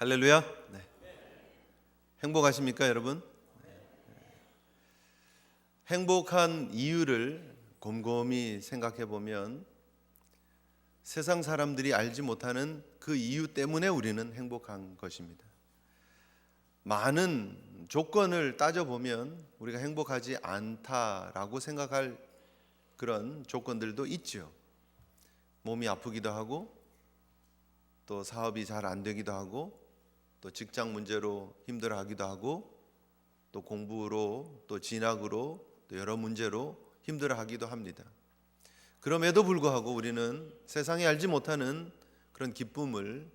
할렐루야. 네. 행복하십니까, 여러분? 행복한 이유를 곰곰이 생각해 보면 세상 사람들이 알지 못하는 그 이유 때문에 우리는 행복한 것입니다. 많은 조건을 따져보면 우리가 행복하지 않다라고 생각할 그런 조건들도 있죠. 몸이 아프기도 하고, 또 사업이 잘 안 되기도 하고, 또 직장 문제로 힘들어하기도 하고, 또 공부로, 또 진학으로, 또 여러 문제로 힘들어하기도 합니다. 그럼에도 불구하고 우리는 세상이 알지 못하는 그런 기쁨을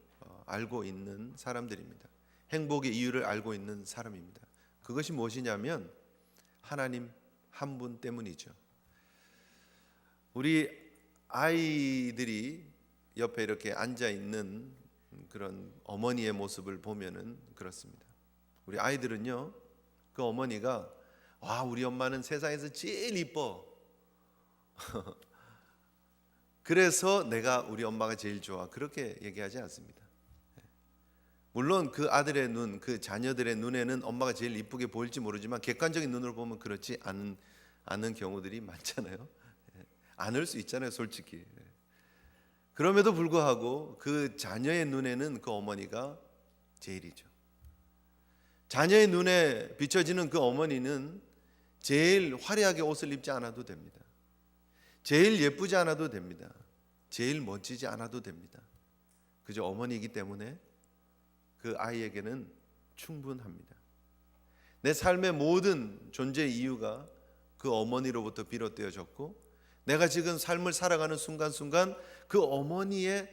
알고 있는 사람들입니다. 행복의 이유를 알고 있는 사람입니다. 그것이 무엇이냐면 하나님 한 분 때문이죠. 우리 아이들이 옆에 이렇게 앉아 있는 그런 어머니의 모습을 보면은 그렇습니다. 우리 아이들은요, 그 어머니가 와, 우리 엄마는 세상에서 제일 이뻐. 그래서 내가 우리 엄마가 제일 좋아. 그렇게 얘기하지 않습니다. 물론 그 아들의 눈, 그 자녀들의 눈에는 엄마가 제일 이쁘게 보일지 모르지만 객관적인 눈으로 보면 그렇지 않은 경우들이 많잖아요. 않을 수 있잖아요, 솔직히. 그럼에도 불구하고 그 자녀의 눈에는 그 어머니가 제일이죠. 자녀의 눈에 비춰지는 그 어머니는 제일 화려하게 옷을 입지 않아도 됩니다. 제일 예쁘지 않아도 됩니다. 제일 멋지지 않아도 됩니다. 그저 어머니이기 때문에 그 아이에게는 충분합니다. 내 삶의 모든 존재의 이유가 그 어머니로부터 비롯되어졌고, 내가 지금 삶을 살아가는 순간순간 그 어머니의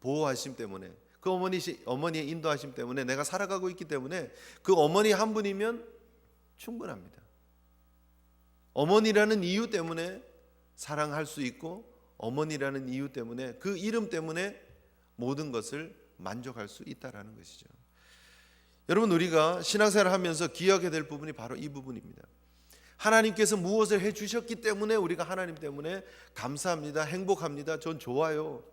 보호하심 때문에, 그 어머니의 인도하심 때문에 내가 살아가고 있기 때문에 그 어머니 한 분이면 충분합니다. 어머니라는 이유 때문에 사랑할 수 있고, 어머니라는 이유 때문에, 그 이름 때문에 모든 것을 만족할 수 있다라는 것이죠. 여러분, 우리가 신앙생활을 하면서 기억해야 될 부분이 바로 이 부분입니다. 하나님께서 무엇을 해주셨기 때문에 우리가 하나님 때문에 감사합니다, 행복합니다, 전 좋아요.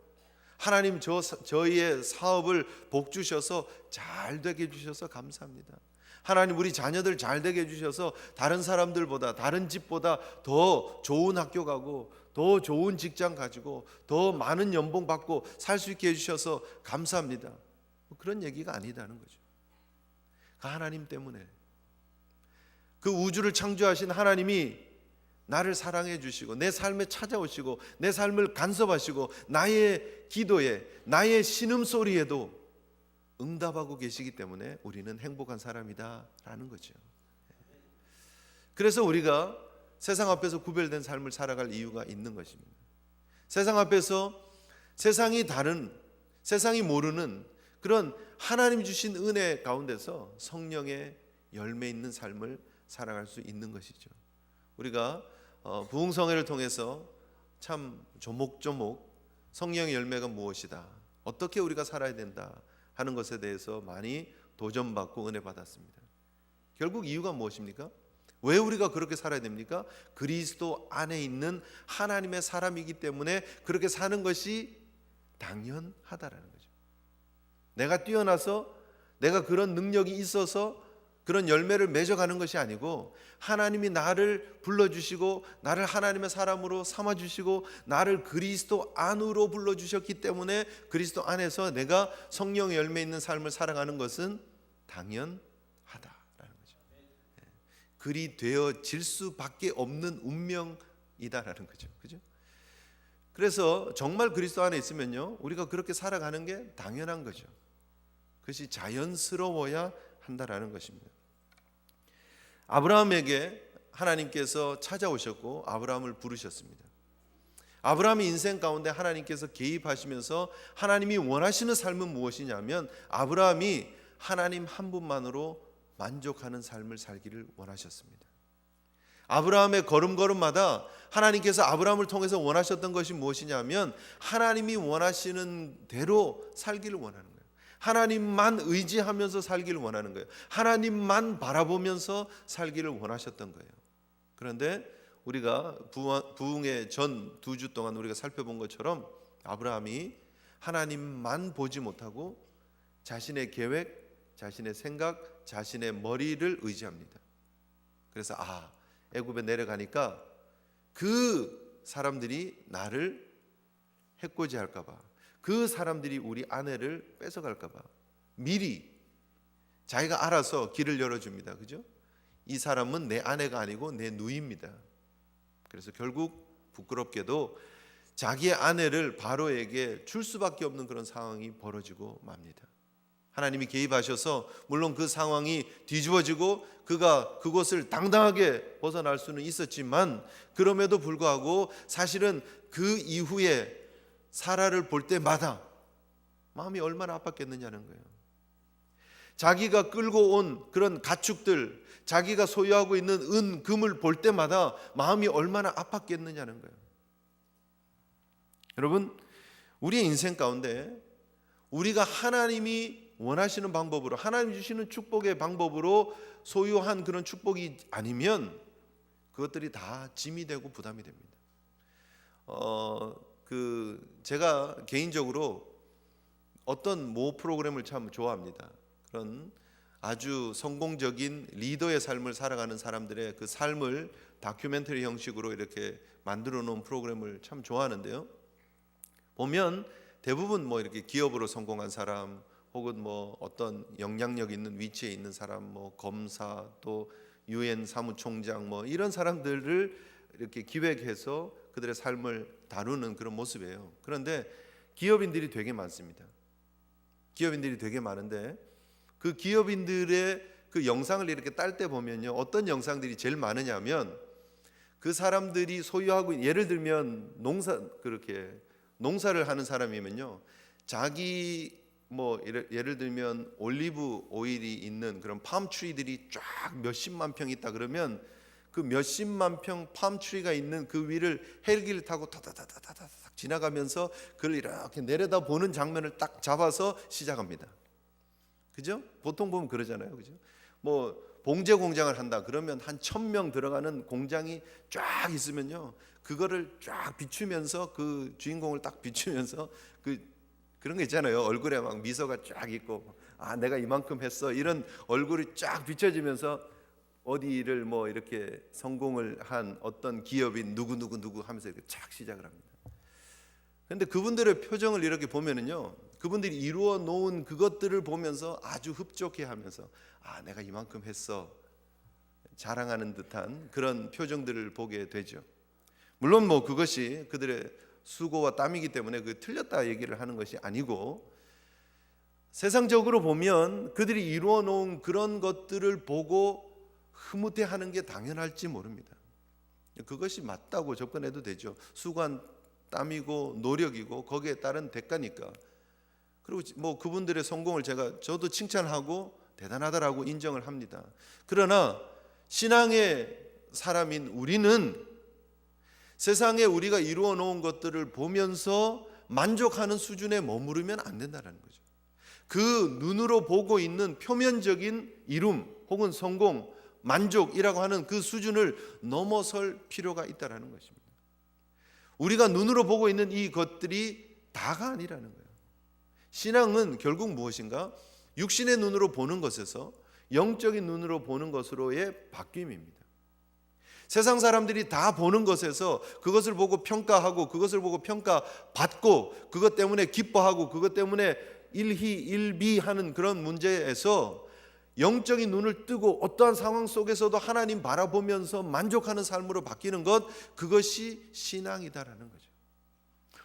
하나님 저희의 사업을 복 주셔서 잘 되게 해주셔서 감사합니다. 하나님 우리 자녀들 잘 되게 해주셔서 다른 사람들보다, 다른 집보다 더 좋은 학교 가고, 더 좋은 직장 가지고, 더 많은 연봉 받고 살 수 있게 해주셔서 감사합니다. 그런 얘기가 아니다는 거죠. 그 하나님 때문에, 그 우주를 창조하신 하나님이 나를 사랑해 주시고 내 삶에 찾아오시고 내 삶을 간섭하시고 나의 기도에, 나의 신음소리에도 응답하고 계시기 때문에 우리는 행복한 사람이다라는 거죠. 그래서 우리가 세상 앞에서 구별된 삶을 살아갈 이유가 있는 것입니다. 세상 앞에서 세상이 다른, 세상이 모르는 그런 하나님 주신 은혜 가운데서 성령의 열매 있는 삶을 살아갈 수 있는 것이죠. 우리가 부흥성회를 통해서 참 조목조목 성령의 열매가 무엇이다, 어떻게 우리가 살아야 된다 하는 것에 대해서 많이 도전받고 은혜 받았습니다. 결국 이유가 무엇입니까? 왜 우리가 그렇게 살아야 됩니까? 그리스도 안에 있는 하나님의 사람이기 때문에 그렇게 사는 것이 당연하다라는 거죠. 내가 뛰어나서, 내가 그런 능력이 있어서 그런 열매를 맺어가는 것이 아니고, 하나님이 나를 불러주시고 나를 하나님의 사람으로 삼아주시고 나를 그리스도 안으로 불러주셨기 때문에 그리스도 안에서 내가 성령의 열매 있는 삶을 살아가는 것은 당연하다라는 거죠. 그리 되어질 수밖에 없는 운명이다라는 거죠. 그죠? 그래서 정말 그리스도 안에 있으면요, 우리가 그렇게 살아가는 게 당연한 거죠. 그것이 자연스러워야 한다라는 것입니다. 아브라함에게 하나님께서 찾아오셨고 아브라함을 부르셨습니다. 아브라함의 인생 가운데 하나님께서 개입하시면서 하나님이 원하시는 삶은 무엇이냐면 아브라함이 하나님 한 분만으로 만족하는 삶을 살기를 원하셨습니다. 아브라함의 걸음걸음마다 하나님께서 아브라함을 통해서 원하셨던 것이 무엇이냐면 하나님이 원하시는 대로 살기를 원하는 거예요. 하나님만 의지하면서 살기를 원하는 거예요. 하나님만 바라보면서 살기를 원하셨던 거예요. 그런데 우리가 부흥의 전 2주 동안 우리가 살펴본 것처럼 아브라함이 하나님만 보지 못하고 자신의 계획, 자신의 생각, 자신의 머리를 의지합니다. 그래서 애굽에 내려가니까 그 사람들이 나를 해코지할까 봐, 그 사람들이 우리 아내를 뺏어갈까 봐 미리 자기가 알아서 길을 열어줍니다. 그죠? 이 사람은 내 아내가 아니고 내 누이입니다. 그래서 결국 부끄럽게도 자기의 아내를 바로에게 줄 수밖에 없는 그런 상황이 벌어지고 맙니다. 하나님이 개입하셔서 물론 그 상황이 뒤집어지고 그가 그곳을 당당하게 벗어날 수는 있었지만, 그럼에도 불구하고 사실은 그 이후에 사라를 볼 때마다 마음이 얼마나 아팠겠느냐는 거예요. 자기가 끌고 온 그런 가축들, 자기가 소유하고 있는 은, 금을 볼 때마다 마음이 얼마나 아팠겠느냐는 거예요. 여러분, 우리의 인생 가운데 우리가 하나님이 원하시는 방법으로, 하나님 주시는 축복의 방법으로 소유한 그런 축복이 아니면 그것들이 다 짐이 되고 부담이 됩니다. 제가 개인적으로 어떤 모 프로그램을 참 좋아합니다. 그런 아주 성공적인 리더의 삶을 살아가는 사람들의 그 삶을 다큐멘터리 형식으로 이렇게 만들어 놓은 프로그램을 참 좋아하는데요. 보면 대부분 이렇게 기업으로 성공한 사람, 혹은 어떤 영향력 있는 위치에 있는 사람, 검사, 또 UN 사무총장, 이런 사람들을 이렇게 기획해서 그들의 삶을 다루는 그런 모습이에요. 그런데 기업인들이 되게 많습니다. 기업인들이 되게 많은데 그 기업인들의 그 영상을 이렇게 딸 때 보면요, 어떤 영상들이 제일 많으냐면 그 사람들이 소유하고, 예를 들면 농사를 하는 사람이면요, 자기 예를 들면 올리브 오일이 있는 그런 팜트리들이 쫙 몇십만 평 있다 그러면 그 몇십만 평 팜트리가 있는 그 위를 헬기를 타고 타다다다다닥 지나가면서 그걸 이렇게 내려다 보는 장면을 딱 잡아서 시작합니다. 그죠? 보통 보면 그러잖아요. 그죠? 봉제 공장을 한다 그러면 한 1000명 들어가는 공장이 쫙 있으면요, 그거를 쫙 비추면서, 그 주인공을 딱 비추면서 그런 거 있잖아요. 얼굴에 막 미소가 쫙 있고, 내가 이만큼 했어, 이런 얼굴이 쫙 비춰지면서 어디를 이렇게 성공을 한 어떤 기업인 누구 하면서 이렇게 쫙 시작을 합니다. 그런데 그분들의 표정을 이렇게 보면은요, 그분들이 이루어 놓은 그것들을 보면서 아주 흡족해 하면서 내가 이만큼 했어 자랑하는 듯한 그런 표정들을 보게 되죠. 물론 그것이 그들의 수고와 땀이기 때문에 틀렸다 얘기를 하는 것이 아니고, 세상적으로 보면 그들이 이루어 놓은 그런 것들을 보고 흐뭇해하는 게 당연할지 모릅니다. 그것이 맞다고 접근해도 되죠. 수고한 땀이고 노력이고 거기에 따른 대가니까. 그리고 그분들의 성공을 저도 칭찬하고 대단하다라고 인정을 합니다. 그러나 신앙의 사람인 우리는 세상에 우리가 이루어 놓은 것들을 보면서 만족하는 수준에 머무르면 안 된다는 거죠. 그 눈으로 보고 있는 표면적인 이룸 혹은 성공, 만족이라고 하는 그 수준을 넘어설 필요가 있다는 것입니다. 우리가 눈으로 보고 있는 이 것들이 다가 아니라는 거예요. 신앙은 결국 무엇인가? 육신의 눈으로 보는 것에서 영적인 눈으로 보는 것으로의 바뀜입니다. 세상 사람들이 다 보는 것에서 그것을 보고 평가하고, 그것을 보고 평가받고, 그것 때문에 기뻐하고, 그것 때문에 일희일비하는 그런 문제에서 영적인 눈을 뜨고 어떠한 상황 속에서도 하나님 바라보면서 만족하는 삶으로 바뀌는 것, 그것이 신앙이다라는 거죠.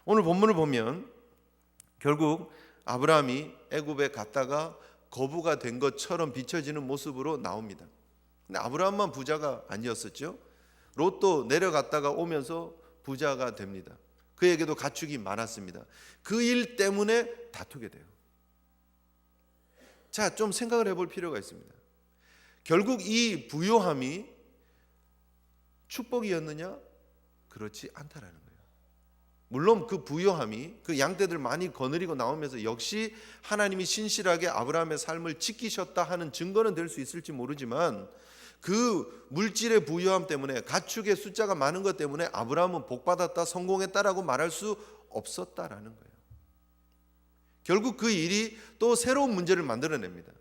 오늘 본문을 보면 결국 아브라함이 애굽에 갔다가 거부가 된 것처럼 비춰지는 모습으로 나옵니다. 근데 아브라함만 부자가 아니었었죠. 롯도 내려갔다가 오면서 부자가 됩니다. 그에게도 가축이 많았습니다. 그 일 때문에 다투게 돼요. 자, 좀 생각을 해볼 필요가 있습니다. 결국 이 부요함이 축복이었느냐? 그렇지 않다라는 거예요. 물론 그 부요함이, 그 양떼들 많이 거느리고 나오면서 역시 하나님이 신실하게 아브라함의 삶을 지키셨다 하는 증거는 될 수 있을지 모르지만, 그 물질의 부요함 때문에, 가축의 숫자가 많은 것 때문에 아브라함은 복받았다, 성공했다라고 말할 수 없었다라는 거예요. 결국 그 일이 또 새로운 문제를 만들어냅니다.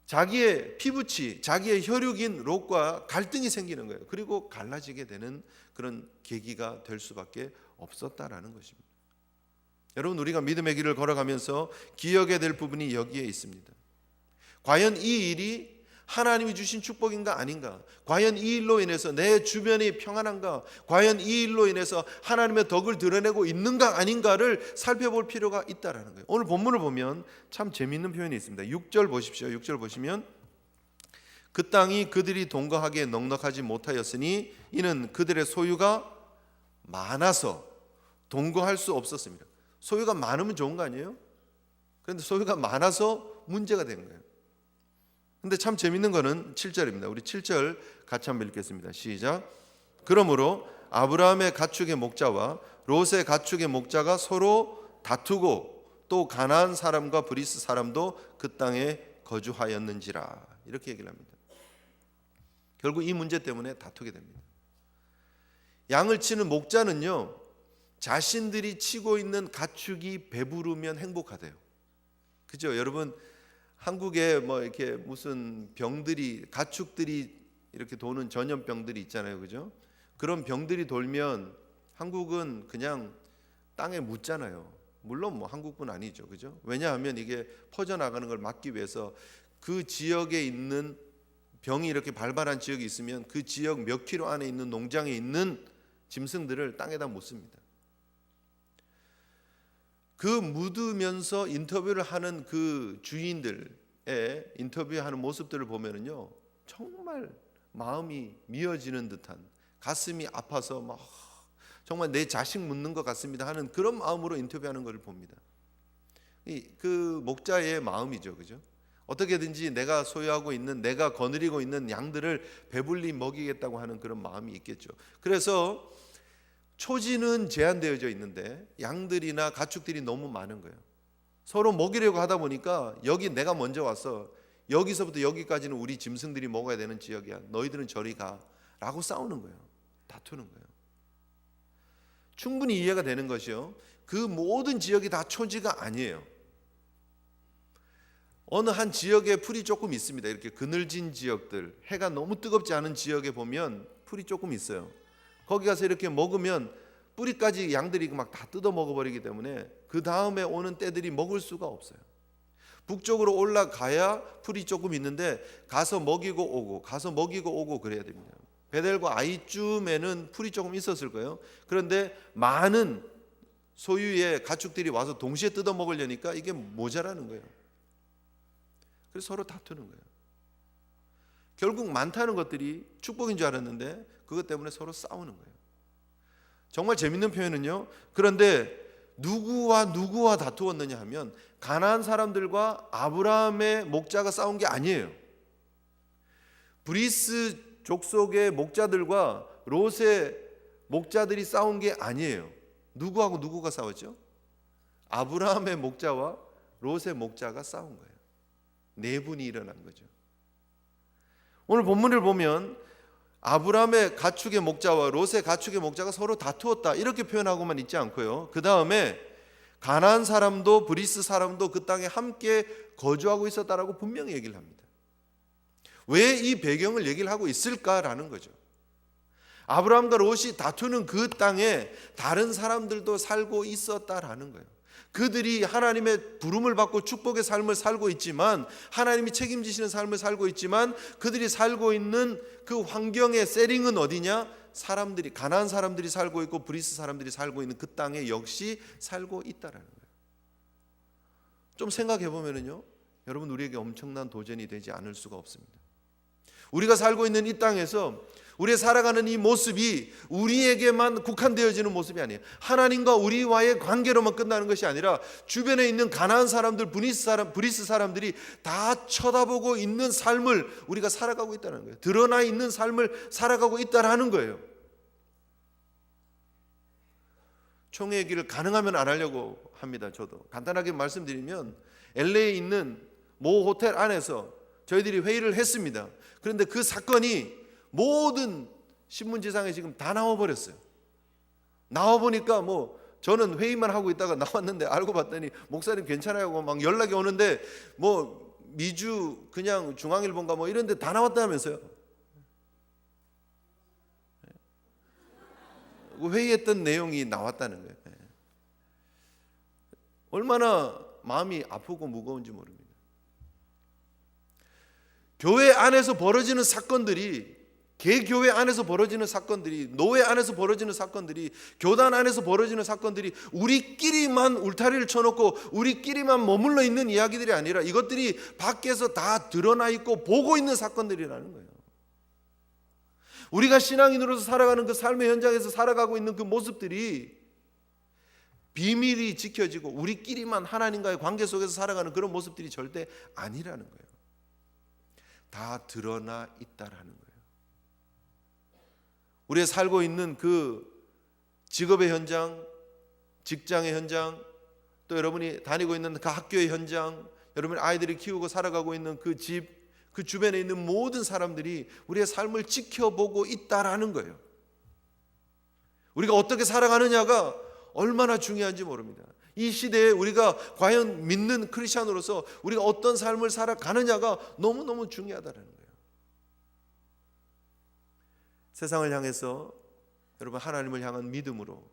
자기의 피부치, 자기의 혈육인 롯과 갈등이 생기는 거예요. 그리고 갈라지게 되는 그런 계기가 될 수밖에 없었다라는 것입니다. 여러분, 우리가 믿음의 길을 걸어가면서 기억해야 될 부분이 여기에 있습니다. 과연 이 일이 하나님이 주신 축복인가 아닌가? 과연 이 일로 인해서 내 주변이 평안한가? 과연 이 일로 인해서 하나님의 덕을 드러내고 있는가 아닌가를 살펴볼 필요가 있다라는 거예요. 오늘 본문을 보면 참 재미있는 표현이 있습니다. 6절 보십시오. 6절 보시면 그 땅이 그들이 동거하기에 넉넉하지 못하였으니 이는 그들의 소유가 많아서 동거할 수 없었습니다. 소유가 많으면 좋은 거 아니에요? 그런데 소유가 많아서 문제가 된 거예요. 근데 참 재밌는 거는 7절입니다. 우리 7절 같이 한번 읽겠습니다. 시작. 그러므로 아브라함의 가축의 목자와 롯의 가축의 목자가 서로 다투고 또 가나안 사람과 브리스 사람도 그 땅에 거주하였는지라. 이렇게 얘기를 합니다. 결국 이 문제 때문에 다투게 됩니다. 양을 치는 목자는요, 자신들이 치고 있는 가축이 배부르면 행복하대요. 그죠? 여러분, 한국에 뭐 이렇게 무슨 병들이, 가축들이 이렇게 도는 전염병들이 있잖아요. 그죠? 그런 병들이 돌면 한국은 그냥 땅에 묻잖아요. 물론 뭐 한국뿐 아니죠. 그죠? 왜냐하면 이게 퍼져나가는 걸 막기 위해서 그 지역에 있는 병이 이렇게 발발한 지역이 있으면 그 지역 몇 킬로 안에 있는 농장에 있는 짐승들을 땅에다 묻습니다. 그 묻으면서 인터뷰를 하는 그 주인들의 인터뷰하는 모습들을 보면은요, 정말 마음이 미어지는 듯한, 가슴이 아파서 막 정말 내 자식 묻는 것 같습니다 하는 그런 마음으로 인터뷰하는 것을 봅니다. 그 목자의 마음이죠, 그죠? 어떻게든지 내가 소유하고 있는, 내가 거느리고 있는 양들을 배불리 먹이겠다고 하는 그런 마음이 있겠죠. 그래서 초지는 제한되어져 있는데 양들이나 가축들이 너무 많은 거예요. 서로 먹이려고 하다 보니까 여기 내가 먼저 와서 여기서부터 여기까지는 우리 짐승들이 먹어야 되는 지역이야, 너희들은 저리 가 라고 싸우는 거예요. 다투는 거예요. 충분히 이해가 되는 것이요, 그 모든 지역이 다 초지가 아니에요. 어느 한 지역에 풀이 조금 있습니다. 이렇게 그늘진 지역들, 해가 너무 뜨겁지 않은 지역에 보면 풀이 조금 있어요. 거기 가서 이렇게 먹으면 뿌리까지 양들이 막 다 뜯어 먹어버리기 때문에 그 다음에 오는 떼들이 먹을 수가 없어요. 북쪽으로 올라가야 풀이 조금 있는데 가서 먹이고 오고 가서 먹이고 오고 그래야 됩니다. 베델과 아이쯤에는 풀이 조금 있었을 거예요. 그런데 많은 소유의 가축들이 와서 동시에 뜯어 먹으려니까 이게 모자라는 거예요. 그래서 서로 다투는 거예요. 결국 많다는 것들이 축복인 줄 알았는데 그것 때문에 서로 싸우는 거예요. 정말 재밌는 표현은요, 그런데 누구와 다투었느냐 하면 가나안 사람들과 아브라함의 목자가 싸운 게 아니에요. 브리스 족속의 목자들과 롯의 목자들이 싸운 게 아니에요. 누구하고 누구가 싸웠죠? 아브라함의 목자와 롯의 목자가 싸운 거예요. 내분이 일어난 거죠. 오늘 본문을 보면 아브라함의 가축의 목자와 롯의 가축의 목자가 서로 다투었다 이렇게 표현하고만 있지 않고요, 그 다음에 가나안 사람도 브리스 사람도 그 땅에 함께 거주하고 있었다라고 분명히 얘기를 합니다. 왜 이 배경을 얘기를 하고 있을까라는 거죠. 아브라함과 롯이 다투는 그 땅에 다른 사람들도 살고 있었다라는 거예요. 그들이 하나님의 부름을 받고 축복의 삶을 살고 있지만, 하나님이 책임지시는 삶을 살고 있지만, 그들이 살고 있는 그 환경의 세링은 어디냐? 사람들이, 가나안 사람들이 살고 있고 브리스 사람들이 살고 있는 그 땅에 역시 살고 있다라는 거예요. 좀 생각해 보면은요, 여러분, 우리에게 엄청난 도전이 되지 않을 수가 없습니다. 우리가 살고 있는 이 땅에서 우리가 살아가는 이 모습이 우리에게만 국한되어지는 모습이 아니에요. 하나님과 우리와의 관계로만 끝나는 것이 아니라 주변에 있는 가나안 사람들, 브리스 사람들이 다 쳐다보고 있는 삶을 우리가 살아가고 있다는 거예요. 드러나 있는 삶을 살아가고 있다는 거예요. 총회 얘기를 가능하면 안 하려고 합니다. 저도 간단하게 말씀드리면, LA에 있는 모 호텔 안에서 저희들이 회의를 했습니다. 그런데 그 사건이 모든 신문지상에 지금 다 나와버렸어요. 나와보니까 뭐 저는 회의만 하고 있다가 나왔는데 알고 봤더니 목사님 괜찮아요 하고 막 연락이 오는데 뭐 미주 그냥 중앙일보인가 뭐 이런 데 다 나왔다면서요. 회의했던 내용이 나왔다는 거예요. 얼마나 마음이 아프고 무거운지 모릅니다. 교회 안에서 벌어지는 사건들이, 개교회 안에서 벌어지는 사건들이, 노회 안에서 벌어지는 사건들이, 교단 안에서 벌어지는 사건들이 우리끼리만 울타리를 쳐놓고 우리끼리만 머물러 있는 이야기들이 아니라 이것들이 밖에서 다 드러나 있고 보고 있는 사건들이라는 거예요. 우리가 신앙인으로서 살아가는 그 삶의 현장에서 살아가고 있는 그 모습들이 비밀이 지켜지고 우리끼리만 하나님과의 관계 속에서 살아가는 그런 모습들이 절대 아니라는 거예요. 다 드러나 있다라는 거예요. 우리가 살고 있는 그 직업의 현장, 직장의 현장, 또 여러분이 다니고 있는 그 학교의 현장, 여러분이 아이들이 키우고 살아가고 있는 그 집, 그 주변에 있는 모든 사람들이 우리의 삶을 지켜보고 있다라는 거예요. 우리가 어떻게 살아가느냐가 얼마나 중요한지 모릅니다. 이 시대에 우리가 과연 믿는 크리스찬으로서 우리가 어떤 삶을 살아가느냐가 너무너무 중요하다는 거예요. 세상을 향해서 여러분 하나님을 향한 믿음으로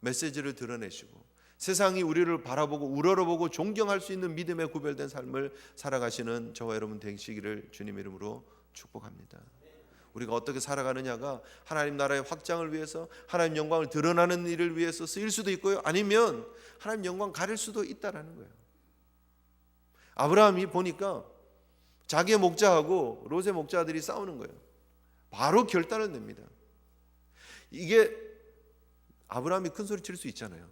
메시지를 드러내시고 세상이 우리를 바라보고 우러러보고 존경할 수 있는 믿음에 구별된 삶을 살아가시는 저와 여러분 되시기를 주님 이름으로 축복합니다. 우리가 어떻게 살아가느냐가 하나님 나라의 확장을 위해서 하나님 영광을 드러나는 일을 위해서 쓰일 수도 있고요, 아니면 하나님 영광 가릴 수도 있다라는 거예요. 아브라함이 보니까 자기의 목자하고 롯의 목자들이 싸우는 거예요. 바로 결단을 냅니다. 이게 아브라함이 큰 소리 칠 수 있잖아요.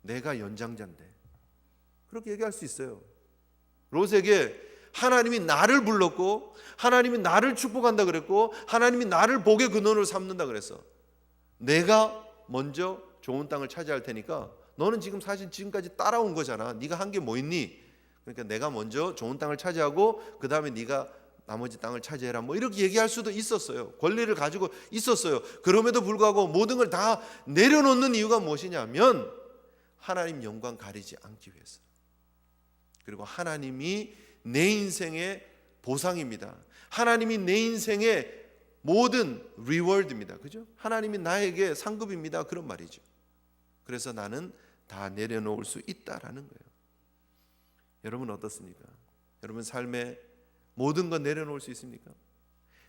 내가 연장자인데. 그렇게 얘기할 수 있어요. 롯에게 하나님이 나를 불렀고 하나님이 나를 축복한다 그랬고 하나님이 나를 복의 근원으로 삼는다 그랬어. 내가 먼저 좋은 땅을 차지할 테니까 너는 지금 사실 지금까지 따라온 거잖아. 네가 한 게 뭐 있니? 그러니까 내가 먼저 좋은 땅을 차지하고 그 다음에 네가 나머지 땅을 차지해라, 뭐 이렇게 얘기할 수도 있었어요. 권리를 가지고 있었어요. 그럼에도 불구하고 모든 걸 다 내려놓는 이유가 무엇이냐면 하나님 영광 가리지 않기 위해서. 그리고 하나님이 내 인생의 보상입니다. 하나님이 내 인생의 모든 리워드입니다. 그죠? 하나님이 나에게 상급입니다. 그런 말이죠. 그래서 나는 다 내려놓을 수 있다라는 거예요. 여러분 어떻습니까? 여러분 삶에 모든 건 내려놓을 수 있습니까?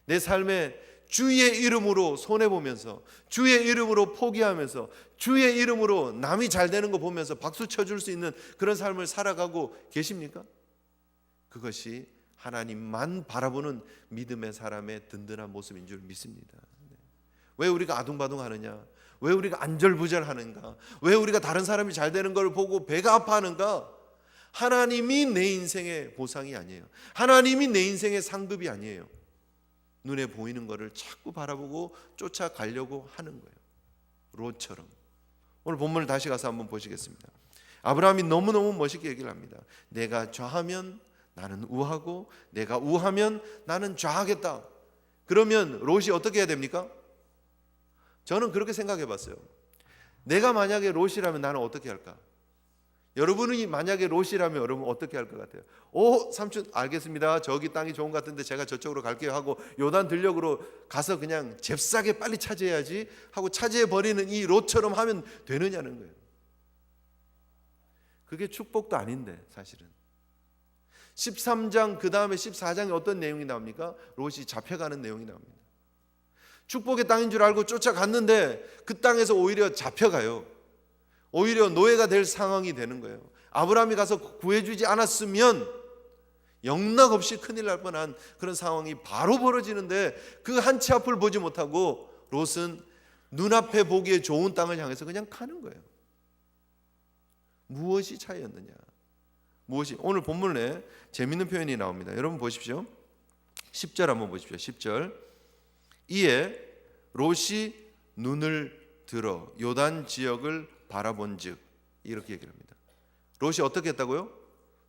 내 삶에 주의 이름으로 손해보면서 주의 이름으로 포기하면서 주의 이름으로 남이 잘 되는 거 보면서 박수 쳐줄 수 있는 그런 삶을 살아가고 계십니까? 그것이 하나님만 바라보는 믿음의 사람의 든든한 모습인 줄 믿습니다. 왜 우리가 아둥바둥하느냐? 왜 우리가 안절부절하는가? 왜 우리가 다른 사람이 잘 되는 걸 보고 배가 아파하는가? 하나님이 내 인생의 보상이 아니에요. 하나님이 내 인생의 상급이 아니에요. 눈에 보이는 것을 자꾸 바라보고 쫓아가려고 하는 거예요. 롯처럼. 오늘 본문을 다시 가서 한번 보시겠습니다. 아브라함이 너무너무 멋있게 얘기를 합니다. 내가 좌하면 나는 우하고 내가 우하면 나는 좌하겠다. 그러면 롯이 어떻게 해야 됩니까? 저는 그렇게 생각해 봤어요. 내가 만약에 롯이라면 나는 어떻게 할까? 여러분이 만약에 롯이라면 여러분 어떻게 할 것 같아요? 오, 삼촌 알겠습니다. 저기 땅이 좋은 것 같은데 제가 저쪽으로 갈게요 하고 요단 들녘으로 가서 그냥 잽싸게 빨리 차지해야지 하고 차지해버리는 이 롯처럼 하면 되느냐는 거예요. 그게 축복도 아닌데 사실은. 13장 그 다음에 14장에 어떤 내용이 나옵니까? 롯이 잡혀가는 내용이 나옵니다. 축복의 땅인 줄 알고 쫓아갔는데 그 땅에서 오히려 잡혀가요. 오히려 노예가 될 상황이 되는 거예요. 아브라함이 가서 구해주지 않았으면 영락없이 큰일 날 뻔한 그런 상황이 바로 벌어지는데 그 한 치 앞을 보지 못하고 롯은 눈앞에 보기에 좋은 땅을 향해서 그냥 가는 거예요. 무엇이 차이였느냐? 무엇이? 오늘 본문에 재밌는 표현이 나옵니다. 여러분 보십시오. 10절 한번 보십시오. 10절. 이에 롯이 눈을 들어 요단 지역을 바라본즉, 이렇게 얘기를 합니다. 롯이 어떻게 했다고요?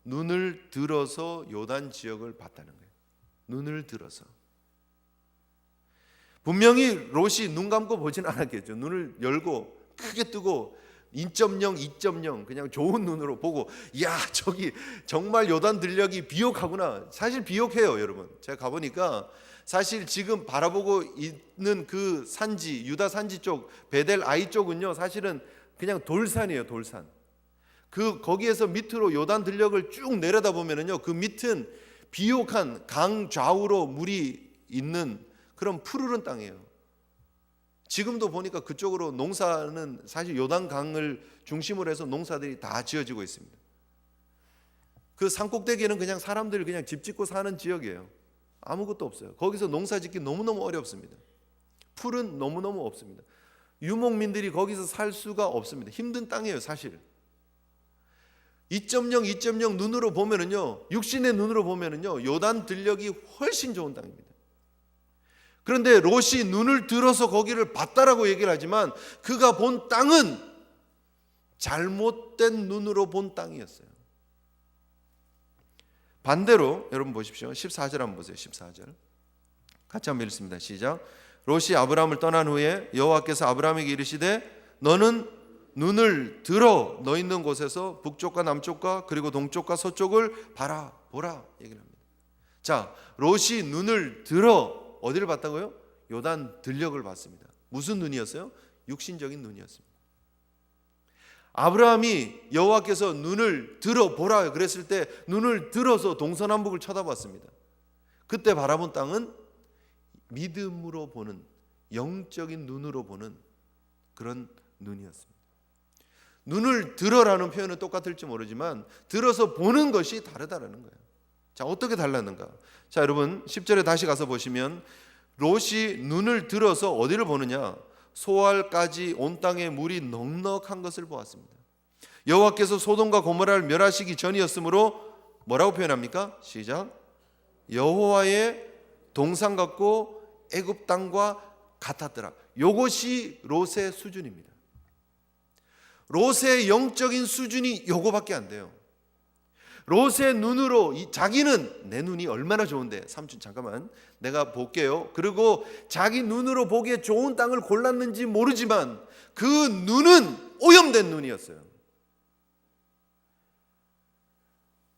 눈을 들어서 요단 지역을 봤다는 거예요. 눈을 들어서. 분명히 롯이 눈 감고 보진 않았겠죠. 눈을 열고 크게 뜨고 2.0, 2.0 그냥 좋은 눈으로 보고 야 저기 정말 요단 들녘이 비옥하구나. 사실 비옥해요 여러분. 제가 가보니까 사실 지금 바라보고 있는 그 산지 유다 산지 쪽 베델 아이 쪽은요 사실은 그냥 돌산이에요. 돌산. 그 거기에서 밑으로 요단 들녘을 쭉 내려다 보면은요 그 밑은 비옥한 강 좌우로 물이 있는 그런 푸르른 땅이에요. 지금도 보니까 그쪽으로 농사는 사실 요단강을 중심으로 해서 농사들이 다 지어지고 있습니다. 그 산꼭대기에는 그냥 사람들이 그냥 집 짓고 사는 지역이에요. 아무것도 없어요. 거기서 농사 짓기 너무너무 어렵습니다. 풀은 너무너무 없습니다. 유목민들이 거기서 살 수가 없습니다. 힘든 땅이에요 사실. 2.0, 2.0 눈으로 보면은요 육신의 눈으로 보면은요 요단 들녘이 훨씬 좋은 땅입니다. 그런데 롯이 눈을 들어서 거기를 봤다라고 얘기를 하지만 그가 본 땅은 잘못된 눈으로 본 땅이었어요. 반대로 여러분 보십시오. 14절 한번 보세요. 14절 같이 한번 읽습니다. 시작. 롯이 아브라함을 떠난 후에 여호와께서 아브라함에게 이르시되 너는 눈을 들어 너 있는 곳에서 북쪽과 남쪽과 그리고 동쪽과 서쪽을 바라보라 얘기를 합니다. 자, 롯이 눈을 들어 어디를 봤다고요? 요단 들녘을 봤습니다. 무슨 눈이었어요? 육신적인 눈이었습니다. 아브라함이 여호와께서 눈을 들어 보라 그랬을 때 눈을 들어서 동서남북을 쳐다봤습니다. 그때 바라본 땅은 믿음으로 보는 영적인 눈으로 보는 그런 눈이었습니다. 눈을 들어라는 표현은 똑같을지 모르지만 들어서 보는 것이 다르다라는 거예요. 자, 어떻게 달랐는가? 자, 여러분 10절에 다시 가서 보시면 롯이 눈을 들어서 어디를 보느냐? 소알까지 온 땅에 물이 넉넉한 것을 보았습니다. 여호와께서 소돔과 고모라를 멸하시기 전이었으므로 뭐라고 표현합니까? 시작. 여호와의 동산 같고 애굽 땅과 같았더라. 이것이 롯의 수준입니다. 롯의 영적인 수준이 요거밖에 안 돼요. 롯의 눈으로 자기는 내 눈이 얼마나 좋은데 삼촌 잠깐만 내가 볼게요. 그리고 자기 눈으로 보기에 좋은 땅을 골랐는지 모르지만 그 눈은 오염된 눈이었어요.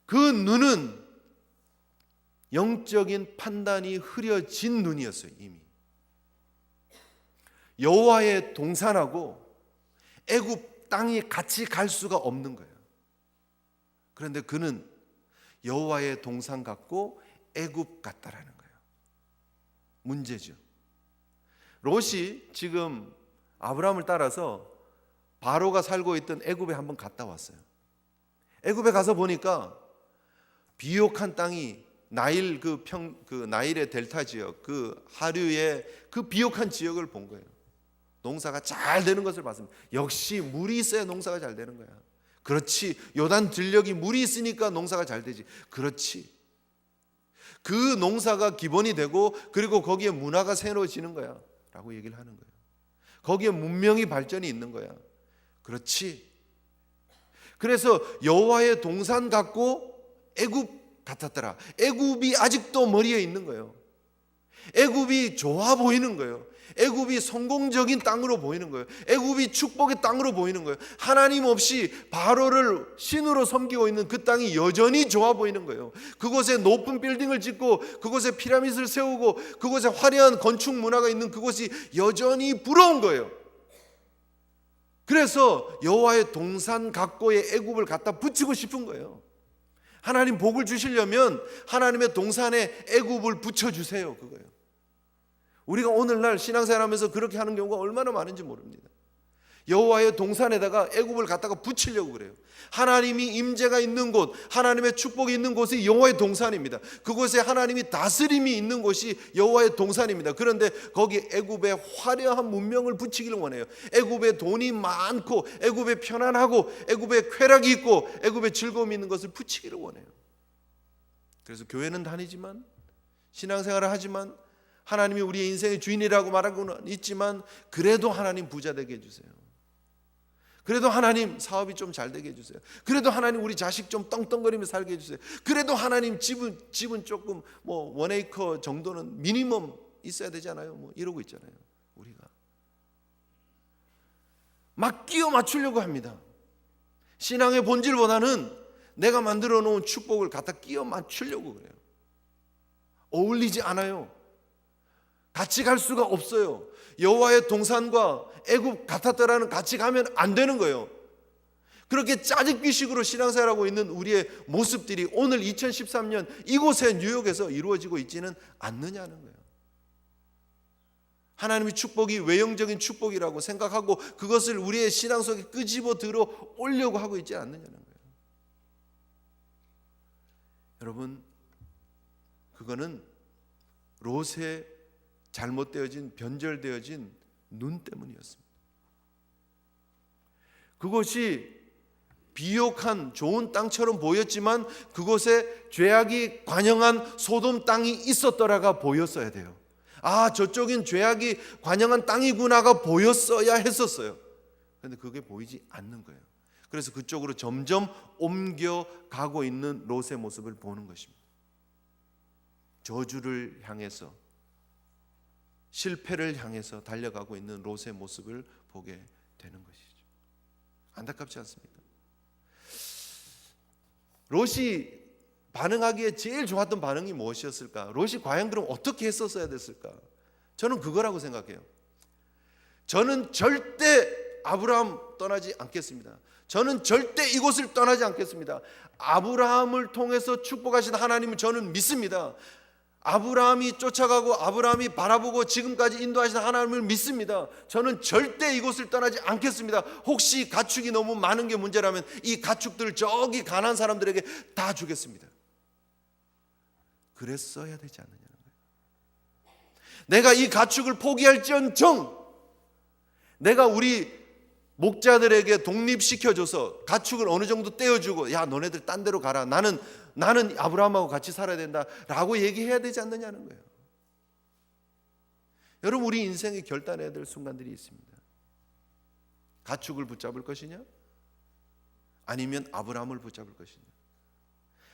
그 눈은 영적인 판단이 흐려진 눈이었어요. 이미 여호와의 동산하고 애굽 땅이 같이 갈 수가 없는 거예요. 그런데 그는 여호와의 동산 같고 애굽 같다라는 거예요. 문제죠. 롯이 지금 아브라함을 따라서 바로가 살고 있던 애굽에 한번 갔다 왔어요. 애굽에 가서 보니까 비옥한 땅이 나일 나일의 델타 지역 그 하류의 그 비옥한 지역을 본 거예요. 농사가 잘 되는 것을 봤습니다. 역시 물이 있어야 농사가 잘 되는 거야. 그렇지. 요단 들녘이 물이 있으니까 농사가 잘 되지. 그렇지. 그 농사가 기본이 되고 그리고 거기에 문화가 새로워지는 거야 라고 얘기를 하는 거예요. 거기에 문명이 발전이 있는 거야. 그렇지. 그래서 여호와의 동산 같고 애굽 같았더라. 애굽이 아직도 머리에 있는 거예요. 애굽이 좋아 보이는 거예요. 애굽이 성공적인 땅으로 보이는 거예요. 애굽이 축복의 땅으로 보이는 거예요. 하나님 없이 바로를 신으로 섬기고 있는 그 땅이 여전히 좋아 보이는 거예요. 그곳에 높은 빌딩을 짓고 그곳에 피라미드를 세우고 그곳에 화려한 건축 문화가 있는 그곳이 여전히 부러운 거예요. 그래서 여호와의 동산 각고의 애굽을 갖다 붙이고 싶은 거예요. 하나님 복을 주시려면 하나님의 동산에 애굽을 붙여주세요. 그거예요. 우리가 오늘날 신앙생활하면서 그렇게 하는 경우가 얼마나 많은지 모릅니다. 여호와의 동산에다가 애굽을 갖다가 붙이려고 그래요. 하나님이 임재가 있는 곳, 하나님의 축복이 있는 곳이 여호와의 동산입니다. 그곳에 하나님이 다스림이 있는 곳이 여호와의 동산입니다. 그런데 거기 애굽의 화려한 문명을 붙이기를 원해요. 애굽에 돈이 많고 애굽에 편안하고 애굽에 쾌락이 있고 애굽에 즐거움이 있는 것을 붙이기를 원해요. 그래서 교회는 다니지만 신앙생활을 하지만 하나님이 우리의 인생의 주인이라고 말하고는 있지만 그래도 하나님 부자 되게 해주세요. 그래도 하나님 사업이 좀 잘 되게 해주세요. 그래도 하나님 우리 자식 좀 떵떵거리며 살게 해주세요. 그래도 하나님 집은 조금 뭐 1에이커 정도는 미니멈 있어야 되잖아요. 뭐 이러고 있잖아요. 우리가 막 끼워 맞추려고 합니다. 신앙의 본질보다는 내가 만들어 놓은 축복을 갖다 끼워 맞추려고 그래요. 어울리지 않아요. 같이 갈 수가 없어요. 여호와의 동산과 애굽 같았더라는 같이 가면 안 되는 거예요. 그렇게 짜집기식으로 신앙생활하고 있는 우리의 모습들이 오늘 2013년 이곳의 뉴욕에서 이루어지고 있지는 않느냐는 거예요. 하나님의 축복이 외형적인 축복이라고 생각하고 그것을 우리의 신앙 속에 끄집어 들어 오려고 하고 있지 않느냐는 거예요. 여러분, 그거는 롯의 잘못되어진 변절되어진 눈 때문이었습니다. 그것이 비옥한 좋은 땅처럼 보였지만 그곳에 죄악이 관영한 소돔 땅이 있었더라가 보였어야 돼요. 아, 저쪽인 죄악이 관영한 땅이구나가 보였어야 했었어요. 그런데 그게 보이지 않는 거예요. 그래서 그쪽으로 점점 옮겨가고 있는 롯의 모습을 보는 것입니다. 저주를 향해서, 실패를 향해서 달려가고 있는 롯의 모습을 보게 되는 것이죠. 안타깝지 않습니까? 롯이 반응하기에 제일 좋았던 반응이 무엇이었을까? 롯이 과연 그럼 어떻게 했었어야 됐을까? 저는 그거라고 생각해요. 저는 절대 아브라함 떠나지 않겠습니다. 저는 절대 이곳을 떠나지 않겠습니다. 아브라함을 통해서 축복하신 하나님을 저는 믿습니다. 아브라함이 쫓아가고 아브라함이 바라보고 지금까지 인도하신 하나님을 믿습니다. 저는 절대 이곳을 떠나지 않겠습니다. 혹시 가축이 너무 많은 게 문제라면 이 가축들을 저기 가난한 사람들에게 다 주겠습니다. 그랬어야 되지 않느냐는 거예요. 내가 이 가축을 포기할지언정 내가 우리 목자들에게 독립시켜줘서 가축을 어느 정도 떼어주고, 야, 너네들 딴 데로 가라, 나는 아브라함하고 같이 살아야 된다 라고 얘기해야 되지 않느냐는 거예요. 여러분, 우리 인생에 결단해야 될 순간들이 있습니다. 가축을 붙잡을 것이냐, 아니면 아브라함을 붙잡을 것이냐,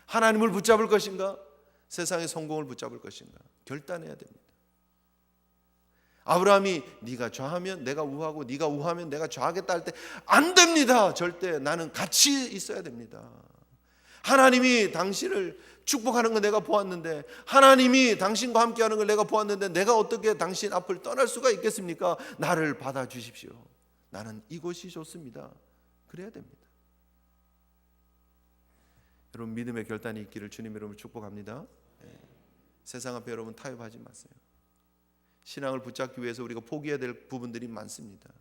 하나님을 붙잡을 것인가, 세상의 성공을 붙잡을 것인가, 결단해야 됩니다. 아브라함이 네가 좌하면 내가 우하고 네가 우하면 내가 좌하겠다 할 때 안 됩니다. 절대 나는 같이 있어야 됩니다. 하나님이 당신을 축복하는 걸 내가 보았는데, 하나님이 당신과 함께하는 걸 내가 보았는데 내가 어떻게 당신 앞을 떠날 수가 있겠습니까? 나를 받아주십시오. 나는 이곳이 좋습니다. 그래야 됩니다. 여러분, 믿음의 결단이 있기를 주님 여러분 축복합니다. 세상 앞에 여러분 타협하지 마세요. 신앙을 붙잡기 위해서 우리가 포기해야 될 부분들이 많습니다.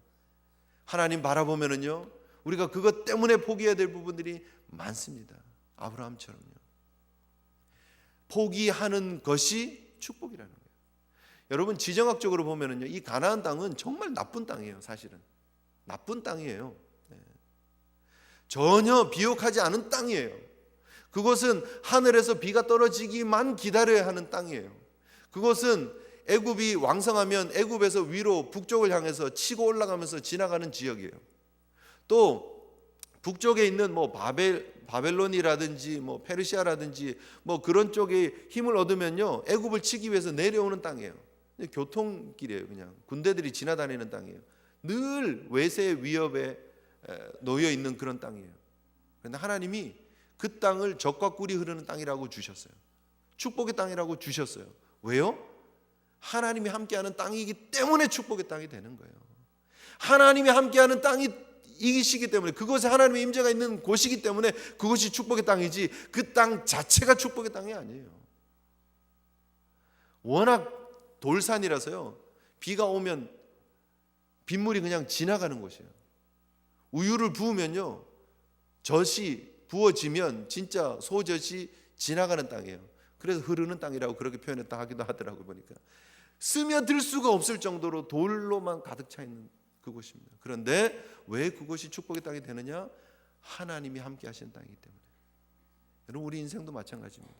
하나님 바라보면은요, 우리가 그것 때문에 포기해야 될 부분들이 많습니다. 아브라함처럼요. 포기하는 것이 축복이라는 거예요. 여러분, 지정학적으로 보면은요, 이 가나안 땅은 정말 나쁜 땅이에요. 사실은 나쁜 땅이에요. 전혀 비옥하지 않은 땅이에요. 그것은 하늘에서 비가 떨어지기만 기다려야 하는 땅이에요. 그것은 애굽이 왕성하면 애굽에서 위로 북쪽을 향해서 치고 올라가면서 지나가는 지역이에요. 또 북쪽에 있는 뭐 바벨론이라든지 뭐 페르시아라든지 뭐 그런 쪽에 힘을 얻으면요, 애굽을 치기 위해서 내려오는 땅이에요. 교통길이에요. 그냥 군대들이 지나다니는 땅이에요. 늘 외세의 위협에 놓여 있는 그런 땅이에요. 그런데 하나님이 그 땅을 젖과 꿀이 흐르는 땅이라고 주셨어요. 축복의 땅이라고 주셨어요. 왜요? 하나님이 함께하는 땅이기 때문에 축복의 땅이 되는 거예요. 하나님이 함께하는 땅이시기 때문에, 그곳에 하나님의 임재가 있는 곳이기 때문에 그것이 축복의 땅이지, 그 땅 자체가 축복의 땅이 아니에요. 워낙 돌산이라서요, 비가 오면 빗물이 그냥 지나가는 곳이에요. 우유를 부으면요, 젖이 부어지면 진짜 소젖이 지나가는 땅이에요. 그래서 흐르는 땅이라고 그렇게 표현했다 하기도 하더라고요. 보니까 스며들 수가 없을 정도로 돌로만 가득 차 있는 그곳입니다. 그런데 왜 그곳이 축복의 땅이 되느냐? 하나님이 함께 하시는 땅이기 때문에. 여러분, 우리 인생도 마찬가지입니다.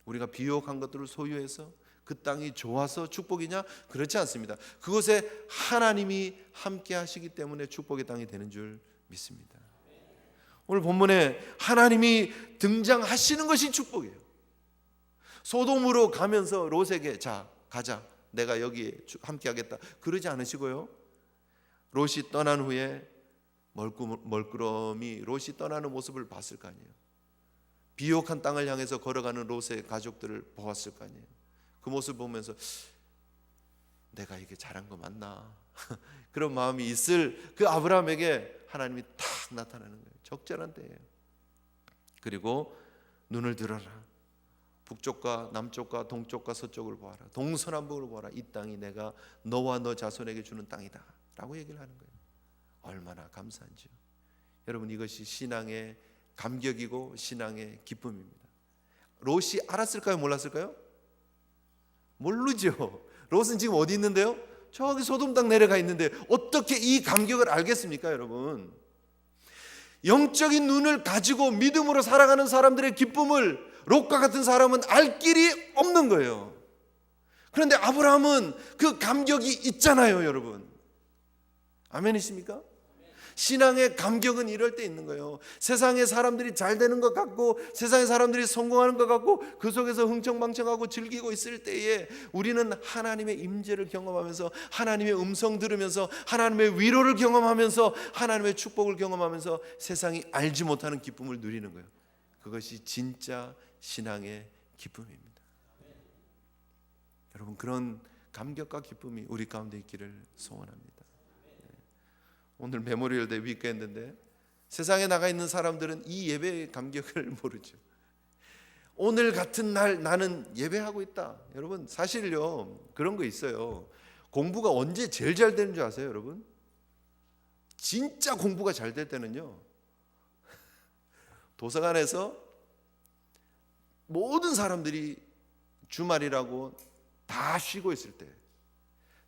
우리가 비옥한 것들을 소유해서 그 땅이 좋아서 축복이냐? 그렇지 않습니다. 그곳에 하나님이 함께 하시기 때문에 축복의 땅이 되는 줄 믿습니다. 오늘 본문에 하나님이 등장하시는 것이 축복이에요. 소돔으로 가면서 롯에게 자 가자, 내가 여기에 함께 하겠다, 그러지 않으시고요, 롯이 떠난 후에 멀끄러미 롯이 떠나는 모습을 봤을 거 아니에요. 비옥한 땅을 향해서 걸어가는 롯의 가족들을 보았을 거 아니에요. 그 모습을 보면서 내가 이게 잘한 거 맞나? 그런 마음이 있을 그 아브라함에게 하나님이 탁 나타나는 거예요. 적절한 때예요. 그리고 눈을 들어라. 북쪽과 남쪽과 동쪽과 서쪽을 보아라. 동서남북을 보아라. 이 땅이 내가 너와 너 자손에게 주는 땅이다 라고 얘기를 하는 거예요. 얼마나 감사한지요. 여러분, 이것이 신앙의 감격이고 신앙의 기쁨입니다. 롯이 알았을까요? 몰랐을까요? 모르죠. 롯은 지금 어디 있는데요? 저기 소돔 땅 내려가 있는데 어떻게 이 감격을 알겠습니까, 여러분? 영적인 눈을 가지고 믿음으로 살아가는 사람들의 기쁨을 롯과 같은 사람은 알 길이 없는 거예요. 그런데 아브라함은 그 감격이 있잖아요, 여러분. 아멘이십니까? 신앙의 감격은 이럴 때 있는 거예요. 세상의 사람들이 잘 되는 것 같고 세상의 사람들이 성공하는 것 같고 그 속에서 흥청망청하고 즐기고 있을 때에 우리는 하나님의 임재를 경험하면서 하나님의 음성 들으면서 하나님의 위로를 경험하면서 하나님의 축복을 경험하면서 세상이 알지 못하는 기쁨을 누리는 거예요. 그것이 진짜 신앙의 기쁨입니다. 여러분, 그런 감격과 기쁨이 우리 가운데 있기를 소원합니다. 오늘 메모리얼 데이 위크엔드인데 세상에 나가 있는 사람들은 이 예배의 감격을 모르죠. 오늘 같은 날 나는 예배하고 있다. 여러분, 사실요 그런 거 있어요. 공부가 언제 제일 잘 되는 줄 아세요, 여러분? 진짜 공부가 잘 될 때는요, 도서관에서 모든 사람들이 주말이라고 다 쉬고 있을 때,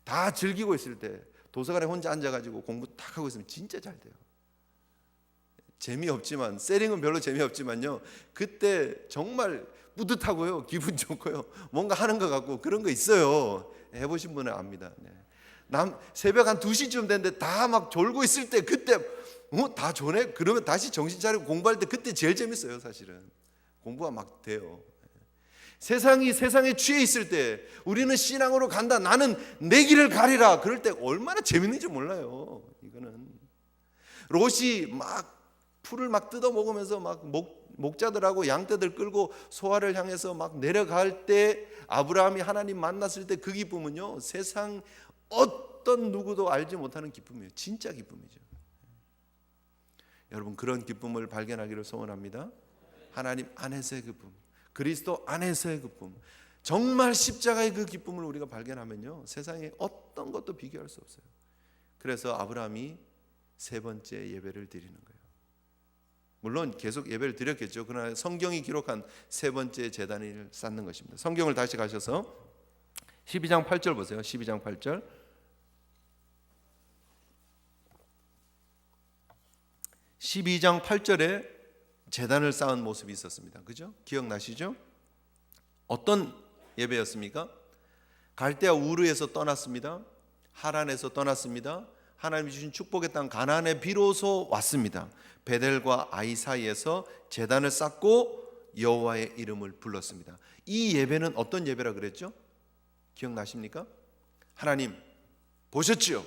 다 즐기고 있을 때 도서관에 혼자 앉아가지고 공부 딱 하고 있으면 진짜 잘 돼요. 재미없지만, 세링은 별로 재미없지만요, 그때 정말 뿌듯하고요, 기분 좋고요, 뭔가 하는 것 같고 그런 거 있어요. 해보신 분은 압니다. 네. 새벽 한 2시쯤 됐는데 다 막 졸고 있을 때 그때 다 조네? 그러면 다시 정신 차리고 공부할 때 그때 제일 재밌어요. 사실은 공부가 막 돼요. 세상에 취해 있을 때 우리는 신앙으로 간다, 나는 내 길을 가리라, 그럴 때 얼마나 재밌는지 몰라요. 이거는 롯이 막 풀을 막 뜯어 먹으면서 막 목자들하고 양떼들 끌고 소아를 향해서 막 내려갈 때 아브라함이 하나님 만났을 때 그 기쁨은요, 세상 어떤 누구도 알지 못하는 기쁨이에요. 진짜 기쁨이죠. 여러분, 그런 기쁨을 발견하기를 소원합니다. 하나님 안에서의 기쁨, 그리스도 안에서의 기쁨, 정말 십자가의 그 기쁨을 우리가 발견하면요, 세상에 어떤 것도 비교할 수 없어요. 그래서 아브라함이 세 번째 예배를 드리는 거예요. 물론 계속 예배를 드렸겠죠. 그러나 성경이 기록한 세 번째 제단을 쌓는 것입니다. 성경을 다시 가셔서 12장 8절 보세요. 12장 8절. 12장 8절에 제단을 쌓은 모습이 있었습니다. 그죠? 기억나시죠? 어떤 예배였습니까? 갈대아 우르에서 떠났습니다. 하란에서 떠났습니다. 하나님이 주신 축복의 땅 가나안에 비로소 왔습니다. 베델과 아이 사이에서 제단을 쌓고 여호와의 이름을 불렀습니다. 이 예배는 어떤 예배라 그랬죠? 기억나십니까? 하나님 보셨지요?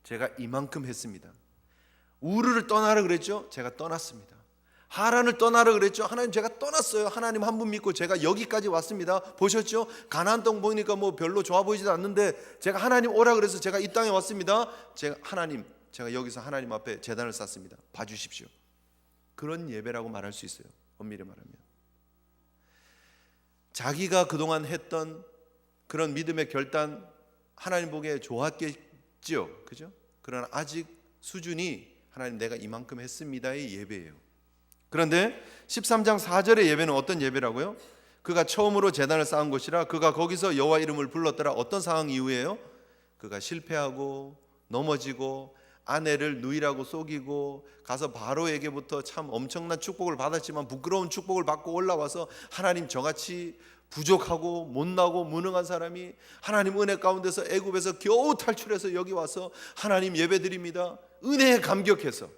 제가 이만큼 했습니다. 우르를 떠나라 그랬죠? 제가 떠났습니다. 하란을 떠나라 그랬죠? 하나님 제가 떠났어요. 하나님 한 분 믿고 제가 여기까지 왔습니다. 보셨죠? 가나안 땅 보니까 뭐 별로 좋아 보이지도 않는데 제가 하나님 오라 그래서 제가 이 땅에 왔습니다. 제가 여기서 하나님 앞에 제단을 쌓습니다. 봐주십시오. 그런 예배라고 말할 수 있어요. 엄밀히 말하면 자기가 그동안 했던 그런 믿음의 결단, 하나님 보기에 좋았겠지요. 그죠? 그러나 아직 수준이 하나님 내가 이만큼 했습니다의 예배예요. 그런데 13장 4절의 예배는 어떤 예배라고요? 그가 처음으로 제단을 쌓은 곳이라 그가 거기서 여호와 이름을 불렀더라. 어떤 상황 이후에요? 그가 실패하고 넘어지고 아내를 누이라고 속이고 가서 바로에게부터 참 엄청난 축복을 받았지만 부끄러운 축복을 받고 올라와서 하나님, 저같이 부족하고 못나고 무능한 사람이 하나님 은혜 가운데서 애굽에서 겨우 탈출해서 여기 와서 하나님 예배드립니다. 은혜에 감격해서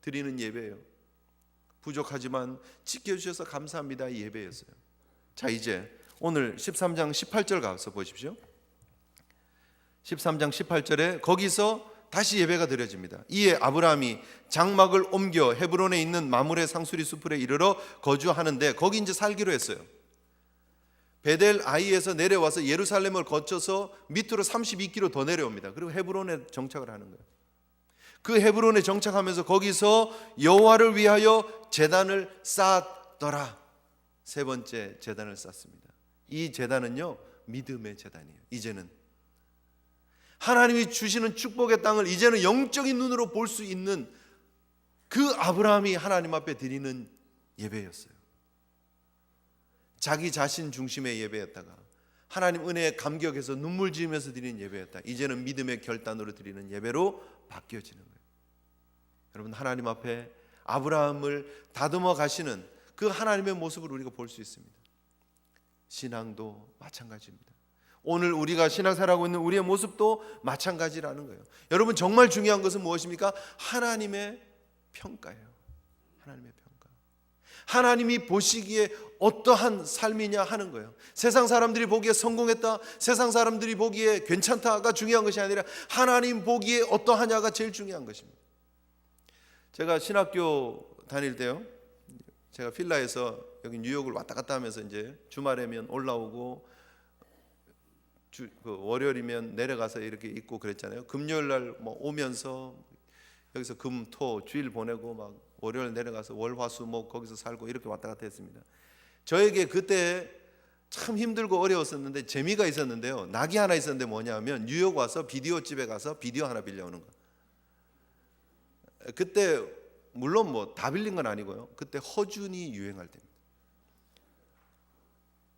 드리는 예배예요. 부족하지만 지켜주셔서 감사합니다 이 예배였어요. 자, 이제 오늘 13장 18절 가서 보십시오. 13장 18절에 거기서 다시 예배가 드려집니다. 이에 아브라함이 장막을 옮겨 헤브론에 있는 마므레 상수리 숲에 이르러 거주하는데 거기 이제 살기로 했어요. 베델 아이에서 내려와서 예루살렘을 거쳐서 밑으로 32km 더 내려옵니다. 그리고 헤브론에 정착을 하는 거예요. 그 헤브론에 정착하면서 거기서 여호와를 위하여 제단을 쌓았더라. 세 번째 제단을 쌓습니다. 이 제단은요, 믿음의 제단이에요. 이제는 하나님이 주시는 축복의 땅을 이제는 영적인 눈으로 볼 수 있는 그 아브라함이 하나님 앞에 드리는 예배였어요. 자기 자신 중심의 예배였다가 하나님 은혜에 감격해서 눈물 지으면서 드리는 예배였다. 이제는 믿음의 결단으로 드리는 예배로 바뀌어지는 거예요. 여러분, 하나님 앞에 아브라함을 다듬어 가시는 그 하나님의 모습을 우리가 볼 수 있습니다. 신앙도 마찬가지입니다. 오늘 우리가 신앙생활하고 있는 우리의 모습도 마찬가지라는 거예요. 여러분, 정말 중요한 것은 무엇입니까? 하나님의 평가예요. 하나님의 평가. 하나님이 보시기에 어떠한 삶이냐 하는 거예요. 세상 사람들이 보기에 성공했다, 세상 사람들이 보기에 괜찮다가 중요한 것이 아니라 하나님 보기에 어떠하냐가 제일 중요한 것입니다. 제가 신학교 다닐 때요, 제가 필라에서 여기 뉴욕을 왔다 갔다 하면서 이제 주말에면 올라오고 월요일이면 내려가서 이렇게 있고 그랬잖아요. 금요일 날 뭐 오면서 여기서 금, 토, 주일 보내고 막 월요일 내려가서 월, 화, 수, 목 거기서 살고 이렇게 왔다 갔다 했습니다. 저에게 그때 참 힘들고 어려웠었는데 재미가 있었는데요. 낙이 하나 있었는데 뭐냐면 뉴욕 와서 비디오 집에 가서 비디오 하나 빌려오는 거. 그때 물론 뭐 다 빌린 건 아니고요. 그때 허준이 유행할 때입니다.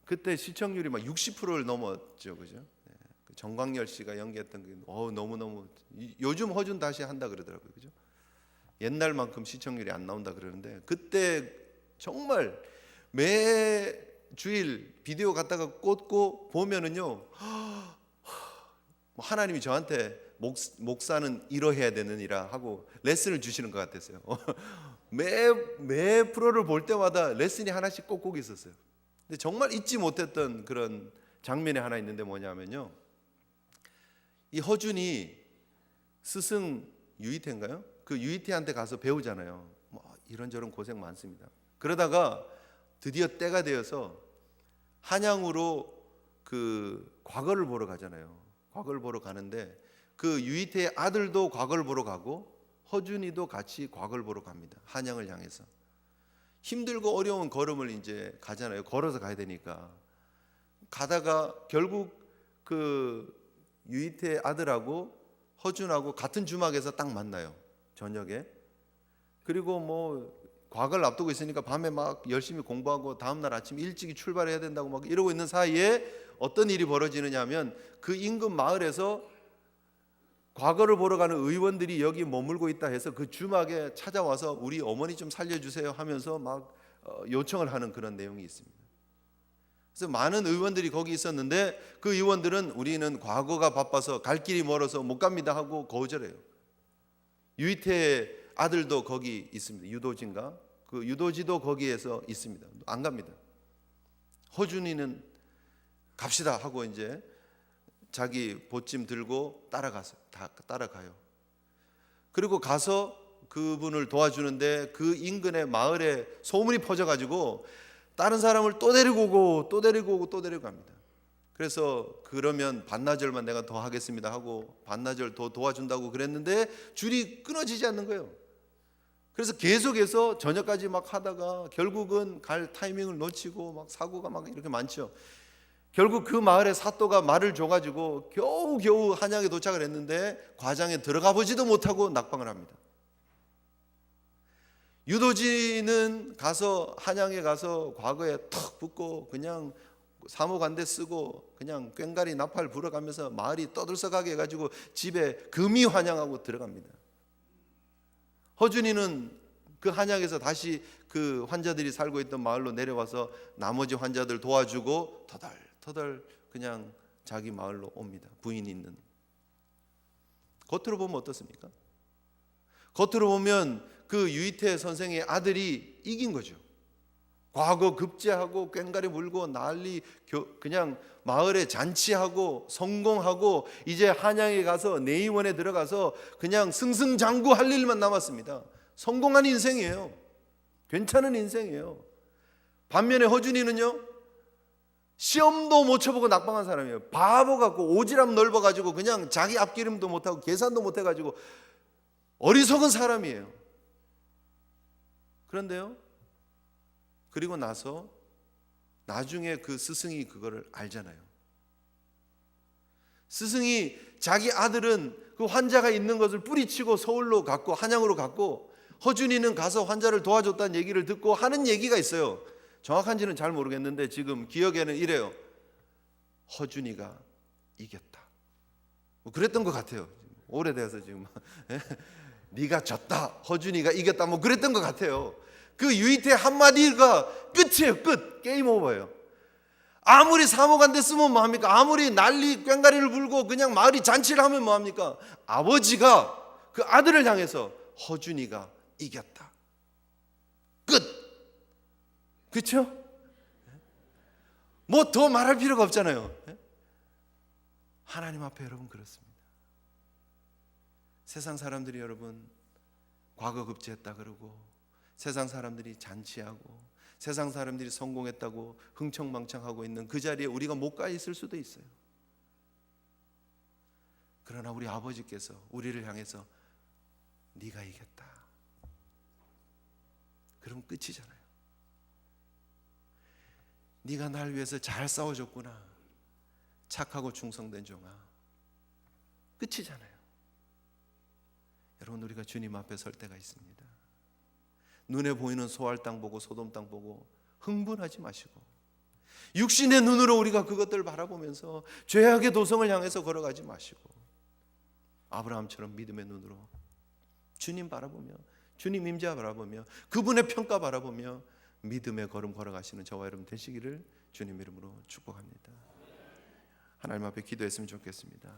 그때 시청률이 막 60%를 넘었죠, 그죠? 네. 정광열 씨가 연기했던 게 너무 요즘 허준 다시 한다 그러더라고요, 그죠? 옛날만큼 시청률이 안 나온다 그러는데 그때 정말 매 주일 비디오 갖다가 꽂고 보면은요, 하나님이 저한테 목사는 이러해야 되느니라 하고 레슨을 주시는 것 같았어요. 매 프로를 볼 때마다 레슨이 하나씩 꼭꼭 있었어요. 근데 정말 잊지 못했던 그런 장면이 하나 있는데 뭐냐면요, 이 허준이 스승 유이태인가요? 그 유이태한테 가서 배우잖아요. 뭐 이런저런 고생 많습니다. 그러다가 드디어 때가 되어서 한양으로 그 과거를 보러 가잖아요. 과거를 보러 가는데 그 유이태의 아들도 과거를 보러 가고 허준이도 같이 과거를 보러 갑니다. 한양을 향해서. 힘들고 어려운 걸음을 이제 가잖아요. 걸어서 가야 되니까. 가다가 결국 그 유이태 아들하고 허준하고 같은 주막에서 딱 만나요. 저녁에. 그리고 뭐 과거를 앞두고 있으니까 밤에 막 열심히 공부하고 다음날 아침 일찍이 출발해야 된다고 막 이러고 있는 사이에 어떤 일이 벌어지느냐 하면 그 인근 마을에서 과거를 보러 가는 의원들이 여기 머물고 있다 해서 그 주막에 찾아와서 우리 어머니 좀 살려주세요 하면서 막 요청을 하는 그런 내용이 있습니다. 그래서 많은 의원들이 거기 있었는데 그 의원들은 우리는 과거가 바빠서 갈 길이 멀어서 못 갑니다 하고 거절해요. 유이태의 아들도 거기 있습니다. 유도진가? 그 유도지도 거기에서 있습니다. 안 갑니다. 허준이는 갑시다 하고 이제 자기 보찜 들고 따라가요. 그리고 가서 그분을 도와주는데 그 인근의 마을에 소문이 퍼져가지고 다른 사람을 또 데리고 오고 또 데리고 오고 또 데리고 갑니다. 그래서 그러면 반나절만 내가 더 하겠습니다 하고 반나절 더 도와준다고 그랬는데 줄이 끊어지지 않는 거예요. 그래서 계속해서 저녁까지 막 하다가 결국은 갈 타이밍을 놓치고 막 사고가 막 이렇게 많죠. 결국 그 마을의 사또가 말을 줘가지고 겨우 한양에 도착을 했는데 과장에 들어가 보지도 못하고 낙방을 합니다. 유도진은 가서 한양에 가서 과거에 턱 붙고 그냥 사모간대 쓰고 그냥 꽹가리 나팔 불어가면서 마을이 떠들썩하게 해가지고 집에 금이 환영하고 들어갑니다. 허준이는 그 한양에서 다시 그 환자들이 살고 있던 마을로 내려와서 나머지 환자들 도와주고 터덜 그냥 자기 마을로 옵니다. 부인이 있는. 겉으로 보면 어떻습니까? 겉으로 보면 그 유이태 선생의 아들이 이긴 거죠. 과거 급제하고 꽹가리 물고 난리, 그냥 마을에 잔치하고 성공하고 이제 한양에 가서 내의원에 들어가서 그냥 승승장구 할 일만 남았습니다. 성공한 인생이에요. 괜찮은 인생이에요. 반면에 허준이는요, 시험도 못 쳐보고 낙방한 사람이에요. 바보 같고 오지랖 넓어가지고 그냥 자기 앞기름도 못하고 계산도 못해가지고 어리석은 사람이에요. 그런데요, 그리고 나서 나중에 그 스승이 그거를 알잖아요. 스승이 자기 아들은 그 환자가 있는 것을 뿌리치고 서울로 갔고 한양으로 갔고 허준이는 가서 환자를 도와줬다는 얘기를 듣고 하는 얘기가 있어요. 정확한지는 잘 모르겠는데 지금 기억에는 이래요. 허준이가 이겼다. 뭐 그랬던 것 같아요. 오래돼서 지금 네가 졌다, 허준이가 이겼다, 뭐 그랬던 것 같아요. 그 유이태 한마디가 끝이에요. 끝. 게임 오버예요. 아무리 사목 안 됐으면 뭐합니까? 아무리 난리 꽹가리를 불고 그냥 마을이 잔치를 하면 뭐합니까? 아버지가 그 아들을 향해서 허준이가 이겼다. 끝. 그렇죠? 뭐 더 말할 필요가 없잖아요. 하나님 앞에 여러분 그렇습니다. 세상 사람들이 여러분 과거 급제했다 그러고 세상 사람들이 잔치하고 세상 사람들이 성공했다고 흥청망청하고 있는 그 자리에 우리가 못 가 있을 수도 있어요. 그러나 우리 아버지께서 우리를 향해서 네가 이겼다. 그럼 끝이잖아요. 네가 날 위해서 잘 싸워줬구나. 착하고 충성된 종아. 끝이잖아요. 여러분, 우리가 주님 앞에 설 때가 있습니다. 눈에 보이는 소알 땅 보고 소돔 땅 보고 흥분하지 마시고 육신의 눈으로 우리가 그것들을 바라보면서 죄악의 도성을 향해서 걸어가지 마시고 아브라함처럼 믿음의 눈으로 주님 바라보며 주님 임재 바라보며 그분의 평가 바라보며 믿음의 걸음 걸어가시는 저와 여러분 되시기를 주님 이름으로 축복합니다. 하나님 앞에 기도했으면 좋겠습니다.